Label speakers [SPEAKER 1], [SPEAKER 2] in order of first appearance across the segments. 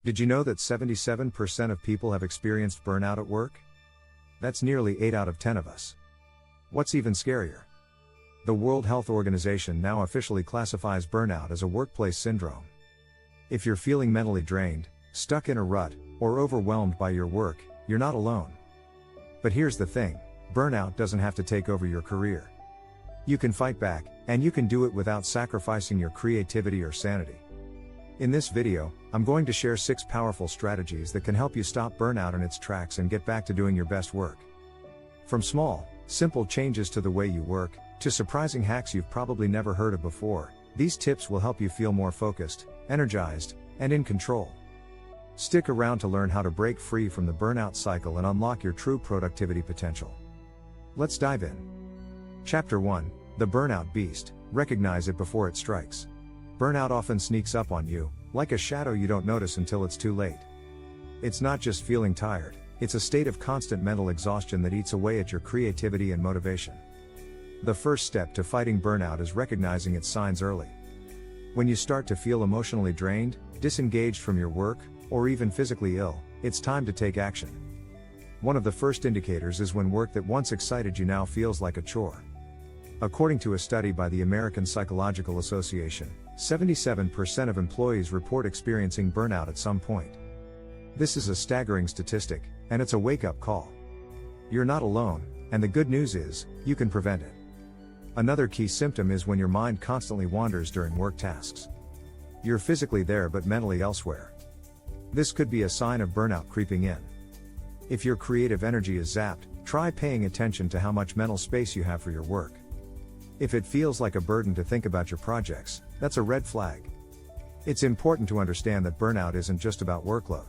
[SPEAKER 1] Did you know that 77% of people have experienced burnout at work? That's nearly 8 out of 10 of us. What's even scarier? The World Health Organization now officially classifies burnout as a workplace syndrome. If you're feeling mentally drained, stuck in a rut, or overwhelmed by your work, you're not alone. But here's the thing, burnout doesn't have to take over your career. You can fight back, and you can do it without sacrificing your creativity or sanity. In this video, I'm going to share 6 powerful strategies that can help you stop burnout in its tracks and get back to doing your best work. From small, simple changes to the way you work, to surprising hacks you've probably never heard of before, these tips will help you feel more focused, energized, and in control. Stick around to learn how to break free from the burnout cycle and unlock your true productivity potential. Let's dive in. Chapter 1, The Burnout Beast. Recognize it before it strikes. Burnout often sneaks up on you, like a shadow you don't notice until it's too late. It's not just feeling tired, it's a state of constant mental exhaustion that eats away at your creativity and motivation. The first step to fighting burnout is recognizing its signs early. When you start to feel emotionally drained, disengaged from your work, or even physically ill, it's time to take action. One of the first indicators is when work that once excited you now feels like a chore. According to a study by the American Psychological Association, 77% of employees report experiencing burnout at some point. This is a staggering statistic, and it's a wake-up call. You're not alone, and the good news is, you can prevent it. Another key symptom is when your mind constantly wanders during work tasks. You're physically there but mentally elsewhere. This could be a sign of burnout creeping in. If your creative energy is zapped, try paying attention to how much mental space you have for your work. If it feels like a burden to think about your projects, that's a red flag. It's important to understand that burnout isn't just about workload.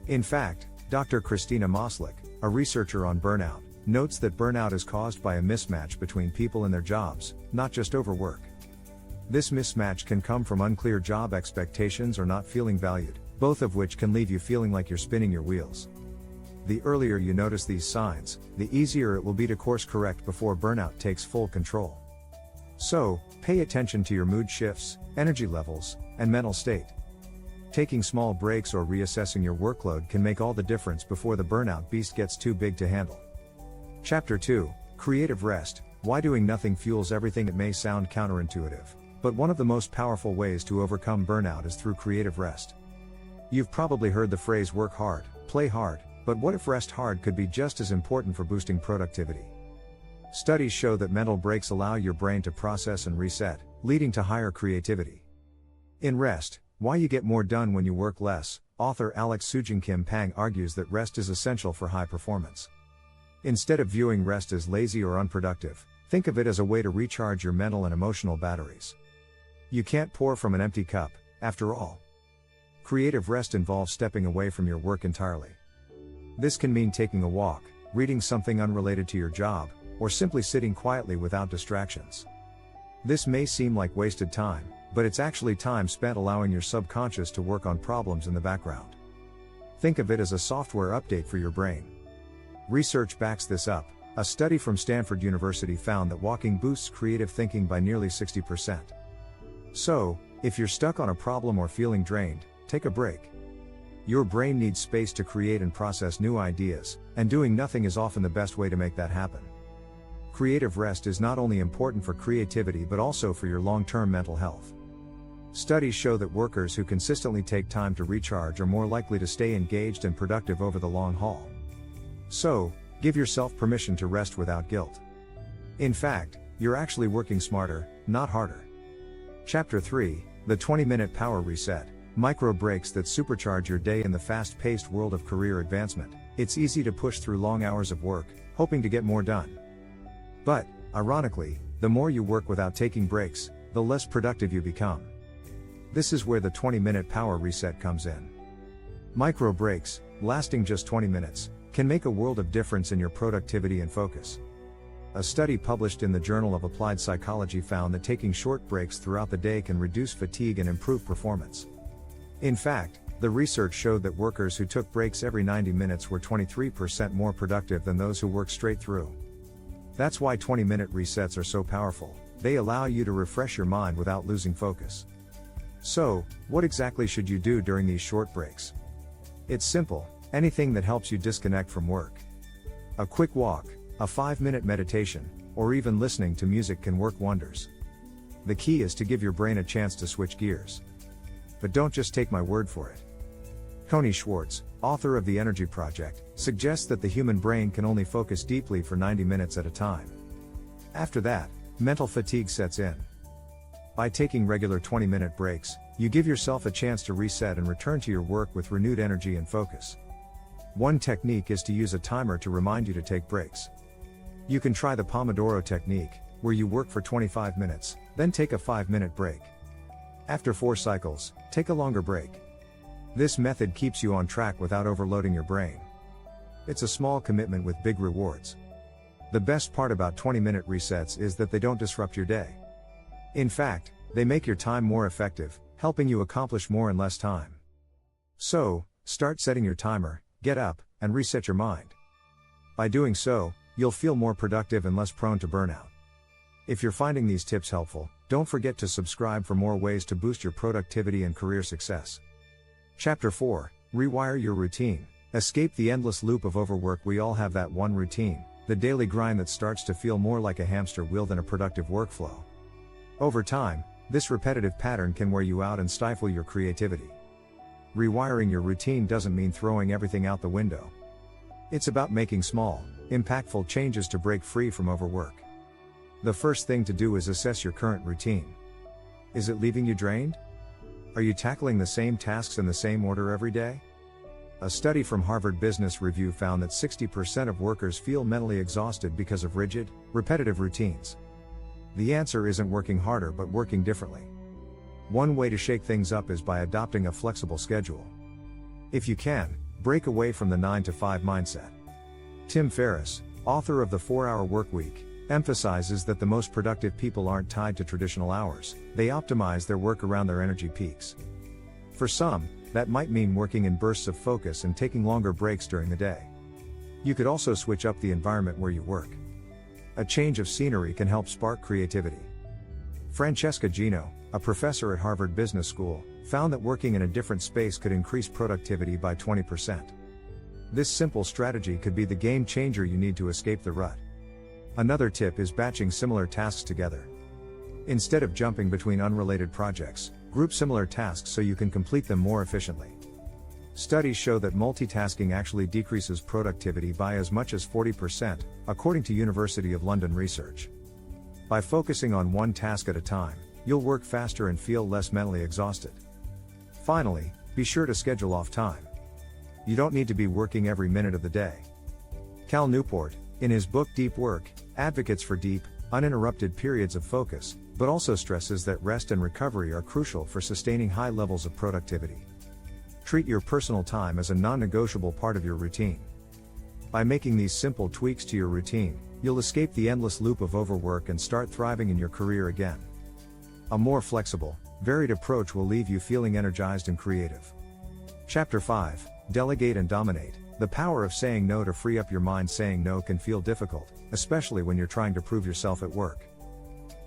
[SPEAKER 1] In fact, Dr. Christina Moslick, a researcher on burnout, notes that burnout is caused by a mismatch between people and their jobs, not just overwork. This mismatch can come from unclear job expectations or not feeling valued, both of which can leave you feeling like you're spinning your wheels. The earlier you notice these signs, the easier it will be to course correct before burnout takes full control. So, pay attention to your mood shifts, energy levels, and mental state. Taking small breaks or reassessing your workload can make all the difference before the burnout beast gets too big to handle. Chapter 2, Creative Rest. Why doing nothing fuels everything. It may sound counterintuitive, but one of the most powerful ways to overcome burnout is through creative rest. You've probably heard the phrase work hard, play hard, but what if rest hard could be just as important for boosting productivity? Studies show that mental breaks allow your brain to process and reset, leading to higher creativity. In Rest, Why You Get More Done When You Work Less, author Alex Soojin Kim Pang argues that rest is essential for high performance. Instead of viewing rest as lazy or unproductive, think of it as a way to recharge your mental and emotional batteries. You can't pour from an empty cup, after all. Creative rest involves stepping away from your work entirely. This can mean taking a walk, reading something unrelated to your job, or simply sitting quietly without distractions. This may seem like wasted time, but it's actually time spent allowing your subconscious to work on problems in the background. Think of it as a software update for your brain. Research backs this up. A study from Stanford University found that walking boosts creative thinking by nearly 60%. So, if you're stuck on a problem or feeling drained, take a break. Your brain needs space to create and process new ideas, and doing nothing is often the best way to make that happen. Creative rest is not only important for creativity but also for your long-term mental health. Studies show that workers who consistently take time to recharge are more likely to stay engaged and productive over the long haul. So, give yourself permission to rest without guilt. In fact, you're actually working smarter, not harder. Chapter 3, The 20-Minute Power Reset. Micro breaks that supercharge your day. In the fast-paced world of career advancement, it's easy to push through long hours of work, hoping to get more done. But, ironically, the more you work without taking breaks, the less productive you become. This is where the 20-minute power reset comes in. Micro breaks, lasting just 20 minutes, can make a world of difference in your productivity and focus. A study published in the Journal of Applied Psychology found that taking short breaks throughout the day can reduce fatigue and improve performance. In fact, the research showed that workers who took breaks every 90 minutes were 23% more productive than those who worked straight through. That's why 20-minute resets are so powerful. They allow you to refresh your mind without losing focus. So, what exactly should you do during these short breaks? It's simple, anything that helps you disconnect from work. A quick walk, a 5-minute meditation, or even listening to music can work wonders. The key is to give your brain a chance to switch gears. But don't just take my word for it. Tony Schwartz, author of The Energy Project, suggests that the human brain can only focus deeply for 90 minutes at a time. After that, mental fatigue sets in. By taking regular 20-minute breaks, you give yourself a chance to reset and return to your work with renewed energy and focus. One technique is to use a timer to remind you to take breaks. You can try the Pomodoro technique, where you work for 25 minutes, then take a 5-minute break. After 4 cycles, take a longer break. This method keeps you on track without overloading your brain. It's a small commitment with big rewards. The best part about 20-minute resets is that they don't disrupt your day. In fact, they make your time more effective, helping you accomplish more in less time. So, start setting your timer, get up, and reset your mind. By doing so, you'll feel more productive and less prone to burnout. If you're finding these tips helpful, don't forget to subscribe for more ways to boost your productivity and career success. Chapter 4: Rewire your routine. Escape the endless loop of overwork. We all have that one routine, the daily grind that starts to feel more like a hamster wheel than a productive workflow. Over time, this repetitive pattern can wear you out and stifle your creativity. Rewiring your routine doesn't mean throwing everything out the window. It's about making small, impactful changes to break free from overwork. The first thing to do is assess your current routine. Is it leaving you drained? Are you tackling the same tasks in the same order every day? A study from Harvard Business Review found that 60% of workers feel mentally exhausted because of rigid, repetitive routines. The answer isn't working harder but working differently. One way to shake things up is by adopting a flexible schedule. If you can, break away from the 9-to-5 mindset. Tim Ferriss, author of The 4-Hour Workweek, emphasizes that the most productive people aren't tied to traditional hours, they optimize their work around their energy peaks. For some, that might mean working in bursts of focus and taking longer breaks during the day. You could also switch up the environment where you work. A change of scenery can help spark creativity. Francesca Gino, a professor at Harvard Business School, found that working in a different space could increase productivity by 20%. This simple strategy could be the game changer you need to escape the rut. Another tip is batching similar tasks together. Instead of jumping between unrelated projects, group similar tasks so you can complete them more efficiently. Studies show that multitasking actually decreases productivity by as much as 40%, according to University of London research. By focusing on one task at a time, you'll work faster and feel less mentally exhausted. Finally, be sure to schedule off time. You don't need to be working every minute of the day. Cal Newport, in his book Deep Work, advocates for deep, uninterrupted periods of focus, but also stresses that rest and recovery are crucial for sustaining high levels of productivity. Treat your personal time as a non-negotiable part of your routine. By making these simple tweaks to your routine, you'll escape the endless loop of overwork and start thriving in your career again. A more flexible, varied approach will leave you feeling energized and creative. Chapter 5: Delegate and Dominate. The power of saying no to free up your mind. Saying no can feel difficult, especially when you're trying to prove yourself at work.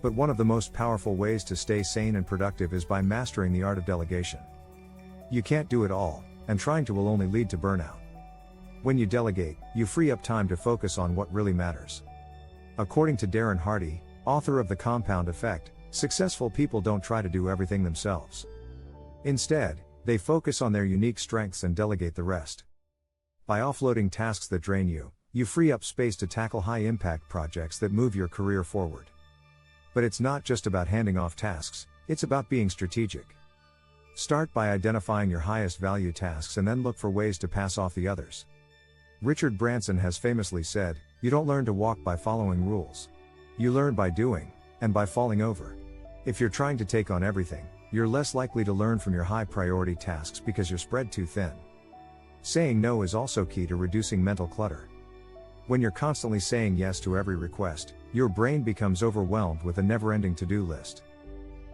[SPEAKER 1] But one of the most powerful ways to stay sane and productive is by mastering the art of delegation. You can't do it all, and trying to will only lead to burnout. When you delegate, you free up time to focus on what really matters. According to Darren Hardy, author of The Compound Effect, successful people don't try to do everything themselves. Instead, they focus on their unique strengths and delegate the rest. By offloading tasks that drain you, you free up space to tackle high-impact projects that move your career forward. But it's not just about handing off tasks, it's about being strategic. Start by identifying your highest value tasks and then look for ways to pass off the others. Richard Branson has famously said, "You don't learn to walk by following rules. You learn by doing, and by falling over." If you're trying to take on everything, you're less likely to learn from your high priority tasks because you're spread too thin. Saying no is also key to reducing mental clutter. When you're constantly saying yes to every request, your brain becomes overwhelmed with a never-ending to-do list.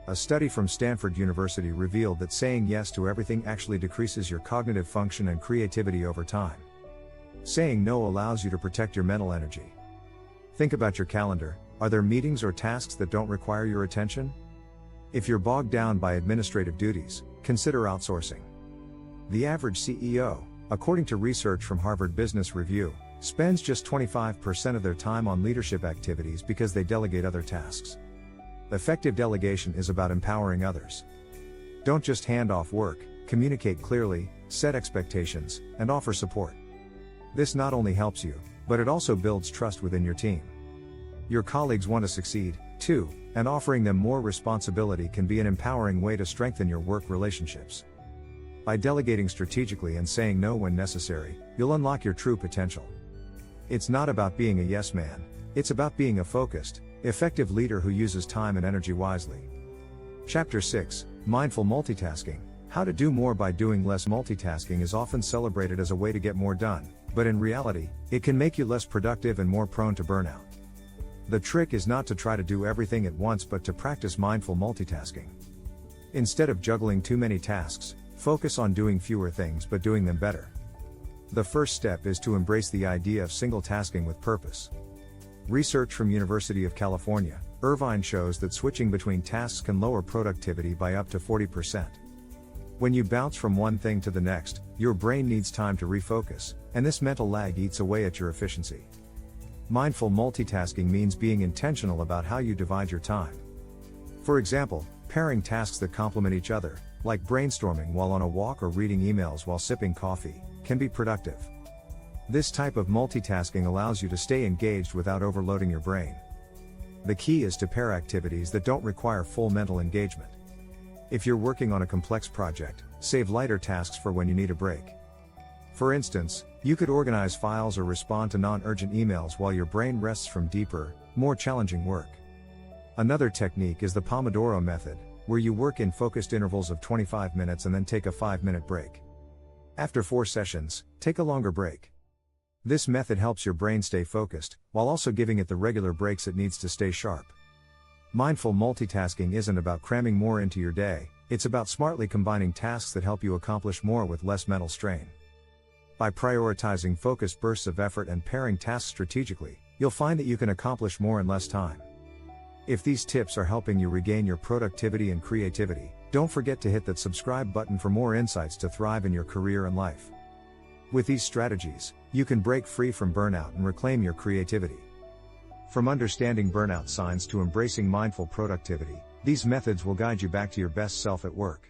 [SPEAKER 1] A study from Stanford University revealed that saying yes to everything actually decreases your cognitive function and creativity over time. Saying no allows you to protect your mental energy. Think about your calendar. Are there meetings or tasks that don't require your attention? If you're bogged down by administrative duties, consider outsourcing. The average CEO, according to research from Harvard Business Review, spends just 25% of their time on leadership activities because they delegate other tasks. Effective delegation is about empowering others. Don't just hand off work, communicate clearly, set expectations, and offer support. This not only helps you, but it also builds trust within your team. Your colleagues want to succeed, too, and offering them more responsibility can be an empowering way to strengthen your work relationships. By delegating strategically and saying no when necessary, you'll unlock your true potential. It's not about being a yes man, it's about being a focused, effective leader who uses time and energy wisely. Chapter 6, Mindful Multitasking. How to do more by doing less. Multitasking is often celebrated as a way to get more done, but in reality, it can make you less productive and more prone to burnout. The trick is not to try to do everything at once but to practice mindful multitasking. Instead of juggling too many tasks, focus on doing fewer things but doing them better. The first step is to embrace the idea of single tasking with purpose. Research from University of California, Irvine shows that switching between tasks can lower productivity by up to 40%. When you bounce from one thing to the next, your brain needs time to refocus, and this mental lag eats away at your efficiency. Mindful multitasking means being intentional about how you divide your time. For example, pairing tasks that complement each other, like brainstorming while on a walk or reading emails while sipping coffee, can be productive. This type of multitasking allows you to stay engaged without overloading your brain. The key is to pair activities that don't require full mental engagement. If you're working on a complex project, save lighter tasks for when you need a break. For instance, you could organize files or respond to non-urgent emails while your brain rests from deeper, more challenging work. Another technique is the Pomodoro method, where you work in focused intervals of 25 minutes and then take a 5-minute break. After 4 sessions, take a longer break. This method helps your brain stay focused, while also giving it the regular breaks it needs to stay sharp. Mindful multitasking isn't about cramming more into your day, it's about smartly combining tasks that help you accomplish more with less mental strain. By prioritizing focused bursts of effort and pairing tasks strategically, you'll find that you can accomplish more in less time. If these tips are helping you regain your productivity and creativity, don't forget to hit that subscribe button for more insights to thrive in your career and life. With these strategies, you can break free from burnout and reclaim your creativity. From understanding burnout signs to embracing mindful productivity, these methods will guide you back to your best self at work.